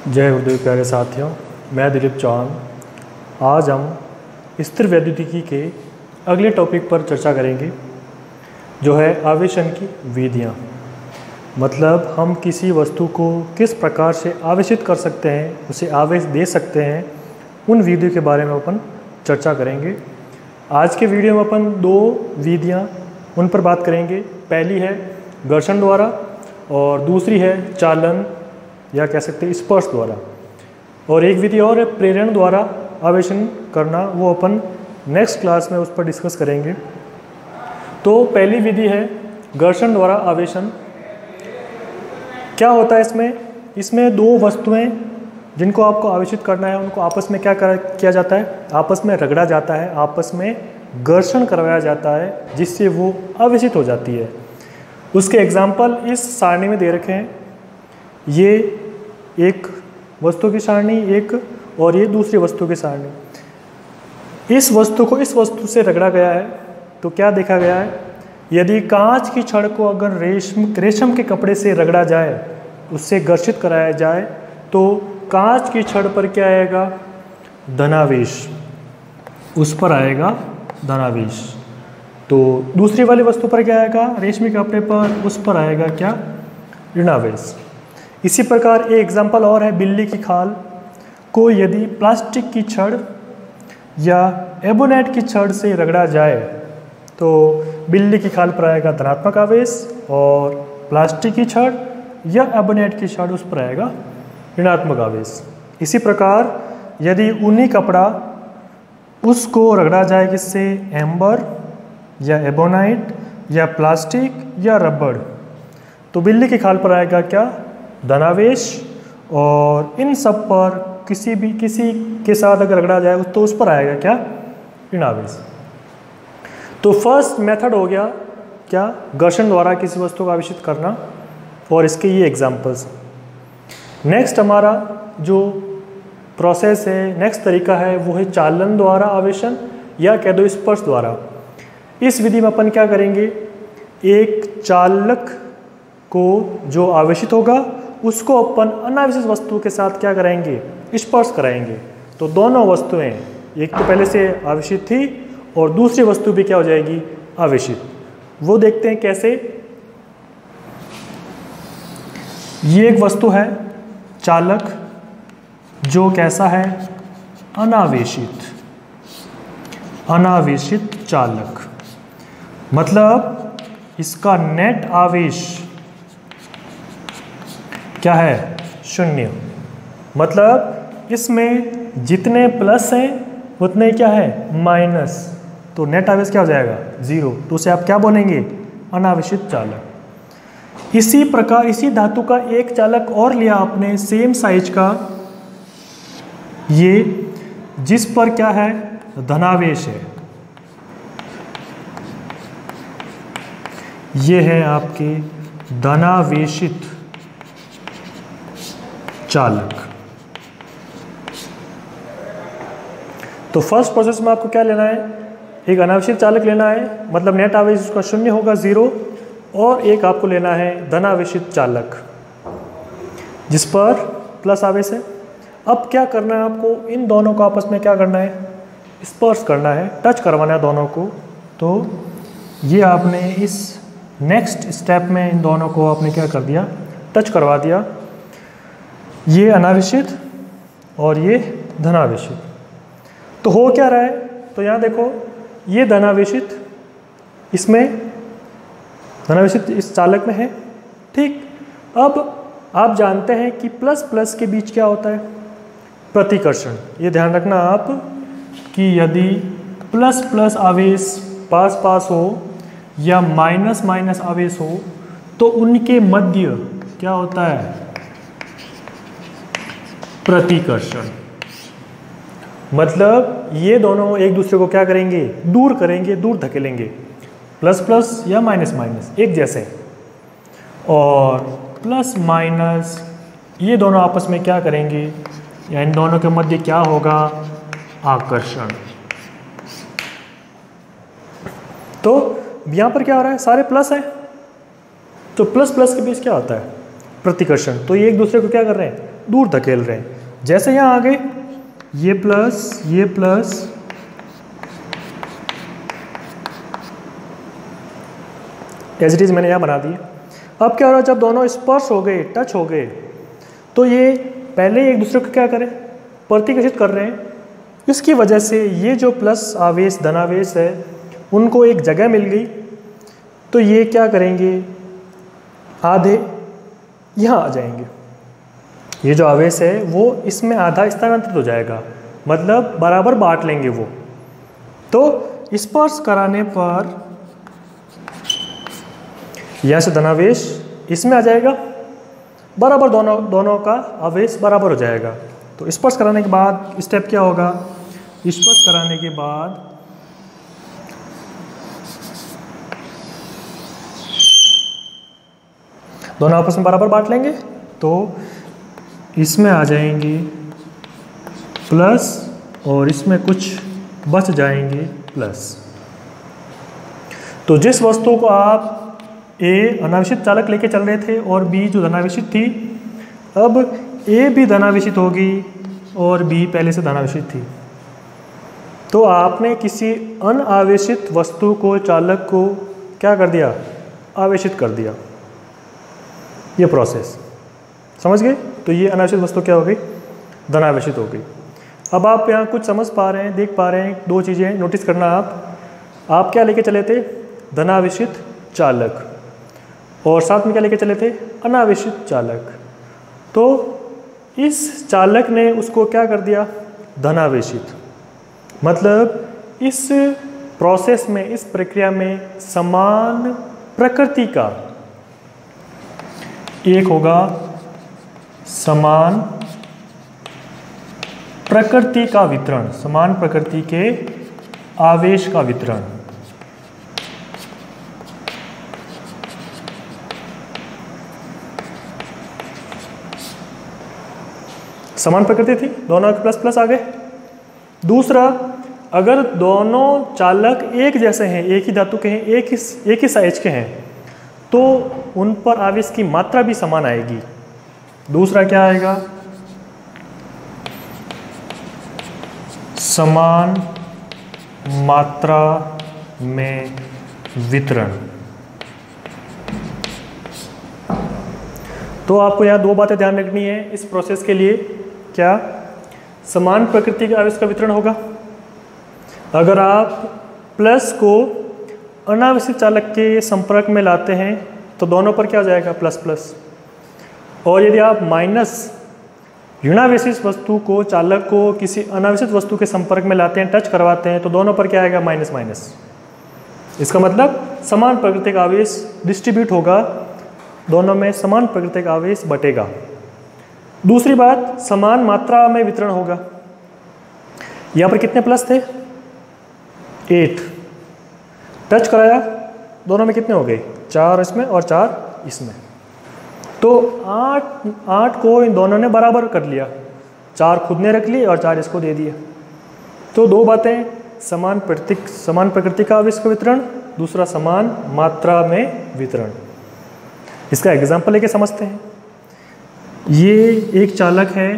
जय गुरुदेव प्यारे साथियों, मैं दिलीप चौहान। आज हम स्थिर वैद्युतिकी के अगले टॉपिक पर चर्चा करेंगे, जो है आवेशन की विधियाँ। मतलब हम किसी वस्तु को किस प्रकार से आवेशित कर सकते हैं, उसे आवेश दे सकते हैं, उन विधियों के बारे में अपन चर्चा करेंगे। आज के वीडियो में अपन दो विधियाँ उन पर बात करेंगे। पहली है घर्षण द्वारा और दूसरी है चालन या कह सकते हैं स्पर्श द्वारा। और एक विधि और है प्रेरण द्वारा आवेशन करना, वो अपन नेक्स्ट क्लास में उस पर डिस्कस करेंगे। तो पहली विधि है घर्षण द्वारा आवेशन। क्या होता है इसमें दो वस्तुएं जिनको आपको आवेशित करना है, उनको आपस में क्या किया जाता है, आपस में रगड़ा जाता है, आपस में घर्षण करवाया जाता है, जिससे वो आवेशित हो जाती है। उसके एग्जाम्पल इस सारणी में दे रखे हैं। ये एक वस्तु की सारणी, एक और ये दूसरी वस्तु की सारणी। इस वस्तु को इस वस्तु से रगड़ा गया है तो क्या देखा गया है, यदि कांच की छड़ को अगर रेशम के कपड़े से रगड़ा जाए, उससे घर्षित कराया जाए, तो कांच की छड़ पर क्या आएगा, धनावेश, उस पर आएगा धनावेश। तो दूसरी वाली वस्तु पर क्या आएगा, रेशमी कपड़े पर, उस पर आएगा क्या, ऋणावेश। इसी प्रकार एक एग्जाम्पल और है बिल्ली की खाल को यदि प्लास्टिक की छड़ या एबोनेट की छड़ से रगड़ा जाए तो बिल्ली की खाल पर आएगा धनात्मक आवेश, और प्लास्टिक की छड़ या एबोनेट की छड़ उस पर आएगा ऋणात्मक आवेश। इसी प्रकार यदि ऊनी कपड़ा उसको रगड़ा जाए किससे, एम्बर या एबोनाइट या प्लास्टिक या रबड़, तो बिल्ली की खाल पर आएगा क्या, धनावेश। और इन सब पर किसी के साथ अगर रगड़ा जाए तो उस पर आएगा क्या, ऋणावेश। तो फर्स्ट मेथड हो गया क्या, घर्षण द्वारा किसी वस्तु को आवेशित करना, और इसके ये एग्जांपल्स। नेक्स्ट हमारा जो प्रोसेस है, नेक्स्ट तरीका है, वो है चालन द्वारा आवेशन या कह दो स्पर्श द्वारा। इस विधि में अपन क्या करेंगे, एक चालक को जो आवेशित होगा उसको अपन अनावेशित वस्तु के साथ क्या कराएंगे, स्पर्श कराएंगे। तो दोनों वस्तुएं, एक तो पहले से आवेशित थी और दूसरी वस्तु भी क्या हो जाएगी, आवेशित। वो देखते हैं कैसे। ये एक वस्तु है चालक, जो कैसा है, अनावेशित, अनावेशित चालक। मतलब इसका नेट आवेश क्या है, शून्य। मतलब इसमें जितने प्लस हैं उतने क्या है, माइनस। तो नेट आवेश क्या हो जाएगा, जीरो। तो उसे आप क्या बोलेंगे, अनावेशित चालक। इसी प्रकार इसी धातु का एक चालक और लिया आपने, सेम साइज का, ये जिस पर क्या है, धनावेश है। ये है आपके धनावेशित चालक। तो फर्स्ट प्रोसेस में आपको क्या लेना है, एक अनावेशित चालक लेना है, मतलब नेट आवेश उसका शून्य होगा, जीरो। और एक आपको लेना है धनावेशित चालक जिस पर प्लस आवेश है। अब क्या करना है आपको, इन दोनों को आपस में क्या करना है, स्पर्श करना है, टच करवाना है दोनों को। तो ये आपने इस नेक्स्ट स्टेप में इन दोनों को आपने क्या कर दिया, टच करवा दिया। ये अनावेशित और ये धनावेशित। तो हो क्या रहा है, तो यहाँ देखो, ये धनावेशित इसमें, धनावेशित इस चालक में है, ठीक। अब आप जानते हैं कि प्लस प्लस के बीच क्या होता है, प्रतिकर्षण। ये ध्यान रखना आप कि यदि प्लस प्लस आवेश पास पास हो या माइनस माइनस आवेश हो, तो उनके मध्य क्या होता है, प्रतिकर्षण। मतलब ये दोनों एक दूसरे को क्या करेंगे, दूर करेंगे, दूर धकेलेंगे। प्लस प्लस या माइनस माइनस एक जैसे, और प्लस माइनस ये दोनों आपस में क्या करेंगे, या इन दोनों के मध्य क्या होगा, आकर्षण। तो यहाँ पर क्या हो रहा है, सारे प्लस है, तो प्लस प्लस के बीच क्या होता है, प्रतिकर्षण। तो ये एक दूसरे को क्या कर रहे हैं, दूर धकेल रहे हैं। जैसे यहाँ आ गए ये प्लस एज इट इज मैंने यहाँ बना दी। अब क्या हो रहा है, जब दोनों स्पर्श हो गए, टच हो गए, तो ये पहले एक दूसरे को क्या करें, प्रतिकर्षित कर रहे हैं। इसकी वजह से ये जो प्लस आवेश धनावेश है उनको एक जगह मिल गई, तो ये क्या करेंगे, आधे यहाँ आ जाएंगे। ये जो आवेश है वो इसमें आधा स्थानांतरित हो जाएगा, मतलब बराबर बांट लेंगे वो। तो स्पर्श कराने पर यहाँ से धनावेश इसमें आ जाएगा, बराबर दोनों का आवेश बराबर हो जाएगा। तो स्पर्श कराने के बाद स्टेप क्या होगा, स्पर्श कराने के बाद दोनों आपस में बराबर बांट लेंगे, तो इसमें आ जाएंगे प्लस और इसमें कुछ बच जाएंगे प्लस। तो जिस वस्तु को आप ए अनावेशित चालक लेके चल रहे थे और बी जो धनावेशित थी, अब ए भी धनावेशित होगी और बी पहले से धनावेशित थी। तो आपने किसी अनावेशित वस्तु को, चालक को क्या कर दिया, आवेशित कर दिया। ये प्रोसेस समझ गए। तो ये अनावेशित वस्तु क्या हो गई, धनावेशित हो गई। अब आप यहाँ कुछ समझ पा रहे हैं, देख पा रहे हैं, दो चीज़ें नोटिस करना। आप क्या लेके चले थे, धनावेशित चालक, और साथ में क्या लेके चले थे, अनावेशित चालक। तो इस चालक ने उसको क्या कर दिया, धनावेशित। मतलब इस प्रोसेस में, इस प्रक्रिया में समान प्रकृति का एक होगा, समान प्रकृति का वितरण, समान प्रकृति के आवेश का वितरण। समान प्रकृति थी, दोनों के प्लस प्लस आ गए। दूसरा, अगर दोनों चालक एक जैसे हैं, एक ही धातु के हैं, एक ही साइज के हैं, तो उन पर आवेश की मात्रा भी समान आएगी। दूसरा क्या आएगा, समान मात्रा में वितरण। तो आपको यहाँ दो बातें ध्यान रखनी है इस प्रोसेस के लिए। क्या, समान प्रकृति के आवेश का वितरण होगा। अगर आप प्लस को अनावेशित चालक के संपर्क में लाते हैं तो दोनों पर क्या हो जाएगा, प्लस प्लस। और यदि आप माइनस ऋणावेशित वस्तु को, चालक को किसी अनावेशित वस्तु के संपर्क में लाते हैं, टच करवाते हैं, तो दोनों पर क्या आएगा, माइनस माइनस। इसका मतलब समान प्रकृति का आवेश डिस्ट्रीब्यूट होगा, दोनों में समान प्रकृति का आवेश बटेगा। दूसरी बात, समान मात्रा में वितरण होगा। यहाँ पर कितने प्लस थे, 8। टच कराया, दोनों में कितने हो गए, 4 इसमें और 4 इसमें। तो 8 को इन दोनों ने बराबर कर लिया, 4 खुद ने रख लिए और 4 इसको दे दिए। तो दो बातें, समान प्रकृति का आवेश का वितरण, दूसरा समान मात्रा में वितरण। इसका एग्जाम्पल लेके समझते हैं। ये एक चालक है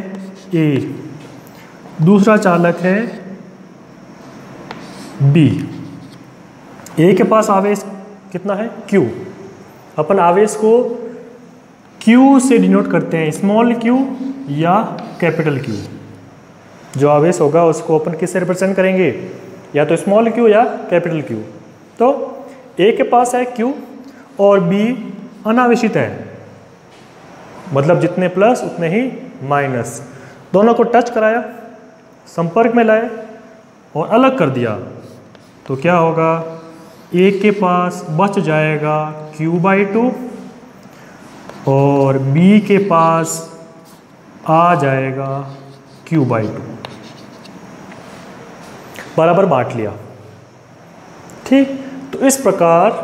ए, दूसरा चालक है बी। ए के पास आवेश कितना है, Q। अपन आवेश को Q से डिनोट करते हैं, स्मॉल q या कैपिटल Q। जो आवेश होगा उसको अपन किससे रिप्रेजेंट करेंगे, या तो स्मॉल q या कैपिटल Q। तो A के पास है Q और B अनावेशित है, मतलब जितने प्लस उतने ही माइनस। दोनों को टच कराया, संपर्क में लाए और अलग कर दिया, तो क्या होगा, A के पास बच जाएगा Q/2 और B के पास आ जाएगा Q/2। बराबर बांट लिया, ठीक। तो इस प्रकार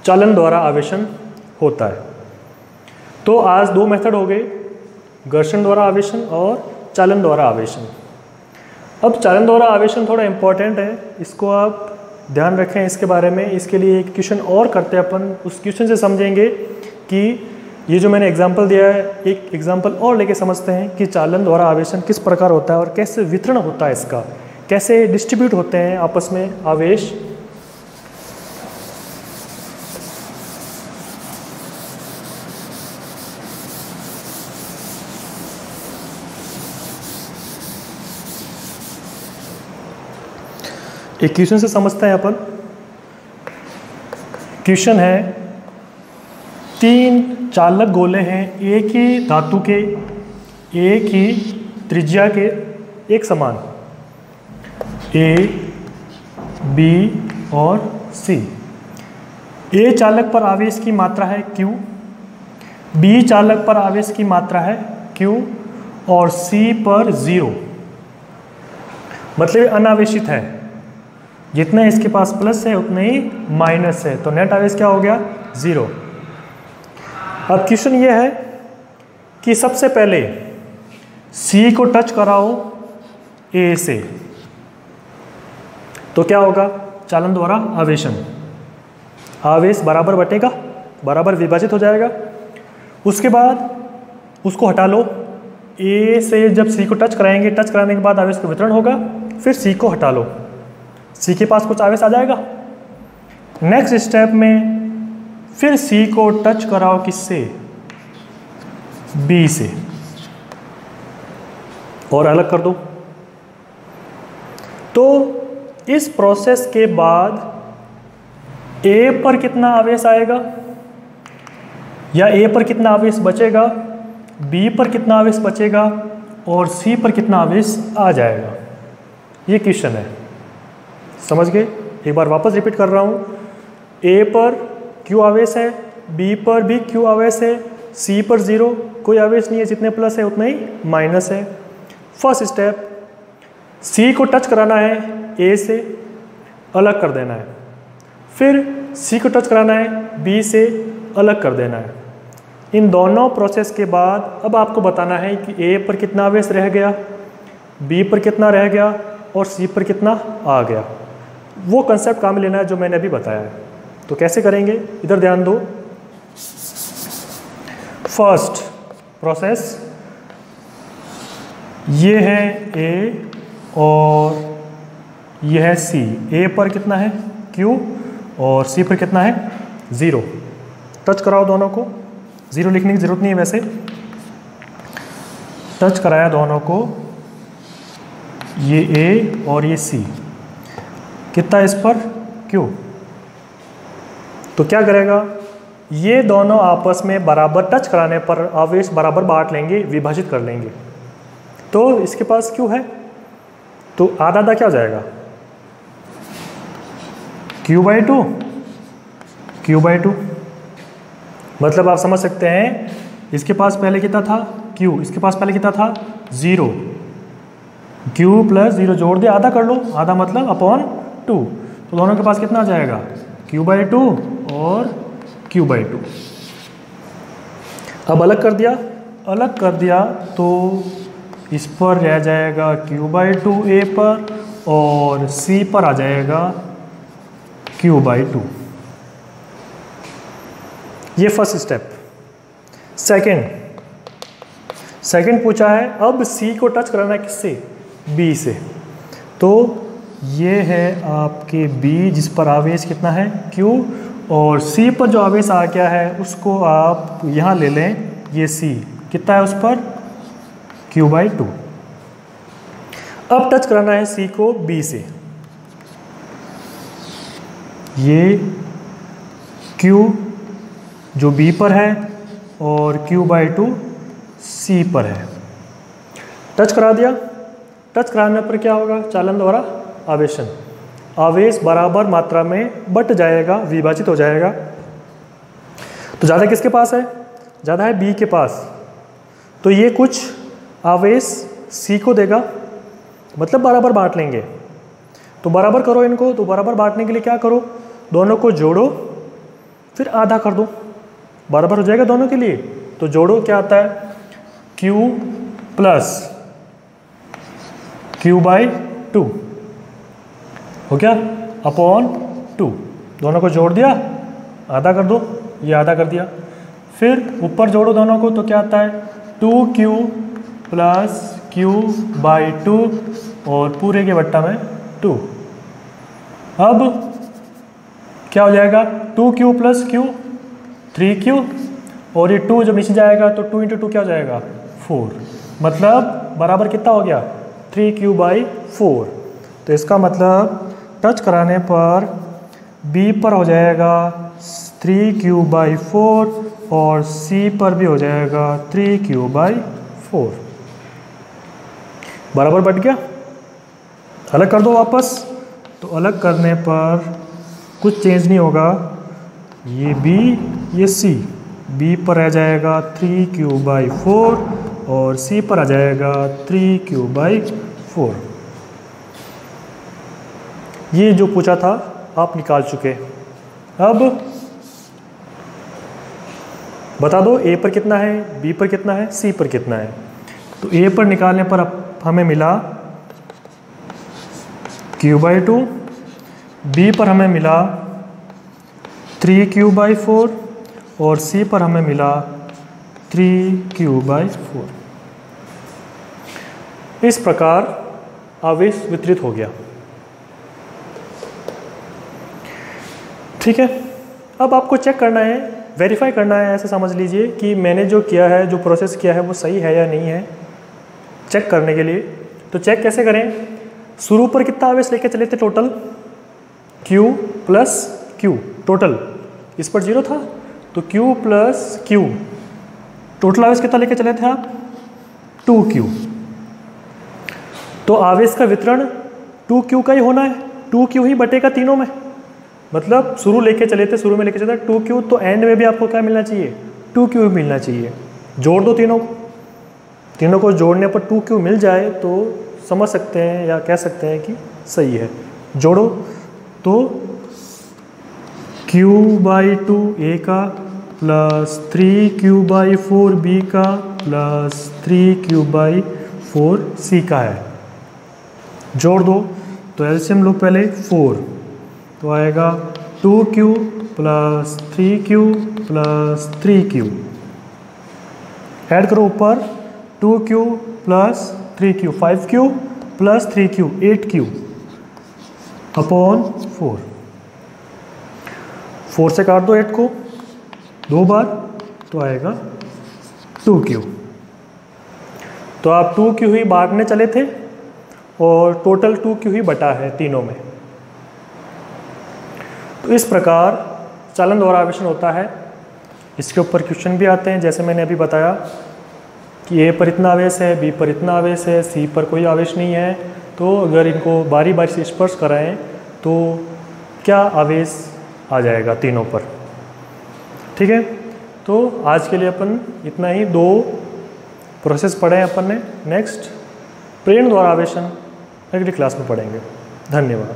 चालन द्वारा आवेशन होता है। तो आज दो मेथड हो गए, घर्षण द्वारा आवेशन और चालन द्वारा आवेशन। अब चालन द्वारा आवेशन थोड़ा इम्पोर्टेंट है, इसको आप ध्यान रखें इसके बारे में। इसके लिए एक क्वेश्चन और करते हैं अपन, उस क्वेश्चन से समझेंगे कि ये जो मैंने एग्जाम्पल दिया है, एक एग्जाम्पल और लेके समझते हैं कि चालन द्वारा आवेशन किस प्रकार होता है और कैसे वितरण होता है इसका, कैसे डिस्ट्रीब्यूट होते हैं आपस में आवेश। एक क्वेश्चन से समझते हैं अपन। क्वेश्चन है, 3 चालक गोले हैं एक ही धातु के, एक ही त्रिज्या के, एक समान, ए, बी और सी। ए चालक पर आवेश की मात्रा है Q, बी चालक पर आवेश की मात्रा है Q और सी पर 0, मतलब अनावेशित है। जितना इसके पास प्लस है उतना ही माइनस है, तो नेट आवेश क्या हो गया? 0। अब क्वेश्चन ये है कि सबसे पहले C को टच कराओ A से, तो क्या होगा? चालन द्वारा आवेशन, आवेश बराबर बटेगा, बराबर विभाजित हो जाएगा। उसके बाद उसको हटा लो, A से जब C को टच कराएंगे, टच कराने के बाद आवेश का वितरण होगा, फिर C को हटा लो, C के पास कुछ आवेश आ जाएगा। नेक्स्ट स्टेप में फिर C को टच कराओ किससे? B से, और अलग कर दो। तो इस प्रोसेस के बाद A पर कितना आवेश आएगा या A पर कितना आवेश बचेगा, B पर कितना आवेश बचेगा और C पर कितना आवेश आ जाएगा, ये क्वेश्चन है। समझ गए? एक बार वापस रिपीट कर रहा हूँ। A पर Q आवेश है, B पर भी Q आवेश है, C पर 0 कोई आवेश नहीं है, जितने प्लस है उतना ही माइनस है। फर्स्ट स्टेप, C को टच कराना है A से, अलग कर देना है। फिर C को टच कराना है B से, अलग कर देना है। इन दोनों प्रोसेस के बाद अब आपको बताना है कि A पर कितना आवेश रह गया, B पर कितना रह गया और C पर कितना आ गया। वो कंसेप्ट काम लेना है जो मैंने अभी बताया है। तो कैसे करेंगे, इधर ध्यान दो। फर्स्ट प्रोसेस, ये है A और ये है C। A पर कितना है Q और C पर कितना है 0। टच कराओ दोनों को, 0 लिखने की जरूरत नहीं है वैसे। टच कराया दोनों को, ये A और ये C। कितना इस पर Q। तो क्या करेगा, ये दोनों आपस में बराबर टच कराने पर आवेश बराबर बांट लेंगे, विभाजित कर लेंगे। तो इसके पास Q है, तो आधा आधा क्या हो जाएगा? Q/2, Q/2। मतलब आप समझ सकते हैं, इसके पास पहले कितना था Q, इसके पास पहले कितना था 0। Q + 0 जोड़ दे, आधा कर लो, आधा मतलब अपॉन 2। तो दोनों के पास कितना आ जाएगा? Q/2 और Q/2। अब अलग कर दिया, अलग कर दिया तो इस पर रह जाएगा Q/2 A पर और C पर आ जाएगा Q/2। ये फर्स्ट स्टेप। सेकंड पूछा है, अब C को टच कराना है किससे? B से। तो ये है आपके B, जिस पर आवेश कितना है Q, और C पर जो आवेश आ गया है उसको आप यहाँ ले लें, ये C कितना है उस पर Q/2। अब टच कराना है C को B से, ये Q जो B पर है और Q/2 C पर है। टच करा दिया, टच कराने पर क्या होगा? चालन द्वारा आवेशन, आवेश बराबर मात्रा में बट जाएगा, विभाजित हो जाएगा। तो ज़्यादा किसके पास है? ज़्यादा है B के पास। तो ये कुछ आवेश C को देगा, मतलब बराबर बांट लेंगे। तो बराबर करो इनको, तो बराबर बांटने के लिए क्या करो? दोनों को जोड़ो, फिर आधा कर दो, बराबर हो जाएगा दोनों के लिए। तो जोड़ो, क्या आता है? Q + Q/2 हो गया, अपॉन 2। दोनों को जोड़ दिया, आधा कर दो, ये आधा कर दिया। फिर ऊपर जोड़ो दोनों को तो क्या आता है 2q प्लस q/2 और पूरे के बट्टा में 2। अब क्या हो जाएगा 2q प्लस q 3q और ये 2 जब नीचे जाएगा तो 2 × 2 क्या हो जाएगा 4, मतलब बराबर कितना हो गया 3q/4। तो इसका मतलब टच कराने पर B पर हो जाएगा 3q/4 और C पर भी हो जाएगा 3q/4। बराबर बट गया। अलग कर दो वापस, तो अलग करने पर कुछ चेंज नहीं होगा, ये B ये C, B पर आ जाएगा 3q/4 और C पर आ जाएगा 3q/4। ये जो पूछा था आप निकाल चुके। अब बता दो A पर कितना है, B पर कितना है, C पर कितना है। तो A पर निकालने पर हमें मिला q/2, B पर हमें मिला 3q/4 और C पर हमें मिला 3q/4। इस प्रकार आवेश वितरित हो गया। ठीक है, अब आपको चेक करना है, वेरीफाई करना है, ऐसे समझ लीजिए कि मैंने जो किया है, जो प्रोसेस किया है वो सही है या नहीं है। चेक करने के लिए तो चेक कैसे करें, शुरू पर कितना आवेश लेके चले थे total Q plus Q total, इस पर 0 था तो Q प्लस Q टोटल आवेश कितना लेके चले थे आप 2Q। तो आवेश का वितरण 2Q का ही होना है, 2Q ही बटेगा तीनों में। मतलब शुरू लेके चले थे, शुरू में लेके चले थे 2Q, तो एंड में भी आपको क्या मिलना चाहिए 2Q मिलना चाहिए। जोड़ दो तीनों को जोड़ने पर 2Q मिल जाए तो समझ सकते हैं या कह सकते हैं कि सही है। जोड़ो तो q/2 A का प्लस 3q/4 B का प्लस 3q/4 C का है। जोड़ दो तो एलसीएम लो पहले 4, तो आएगा 2q plus 3q plus 3q। Add करो ऊपर 2q plus 3q 5q plus 3q 8q upon 4। 4 से काट दो 8 को 2 बार तो आएगा 2q। तो आप 2q ही बांटने चले थे और टोटल 2q ही बटा है तीनों में। तो इस प्रकार चालन द्वारा आवेशन होता है। इसके ऊपर क्वेश्चन भी आते हैं, जैसे मैंने अभी बताया कि A पर इतना आवेश है, B पर इतना आवेश है, C पर कोई आवेश नहीं है। तो अगर इनको बारी बारी से स्पर्श कराएं तो क्या आवेश आ जाएगा तीनों पर। ठीक है, तो आज के लिए अपन इतना ही, 2 प्रोसेस पढ़े हैं अपन ने। नेक्स्ट प्रेरण द्वारा आवेशन अगली क्लास में पढ़ेंगे। धन्यवाद।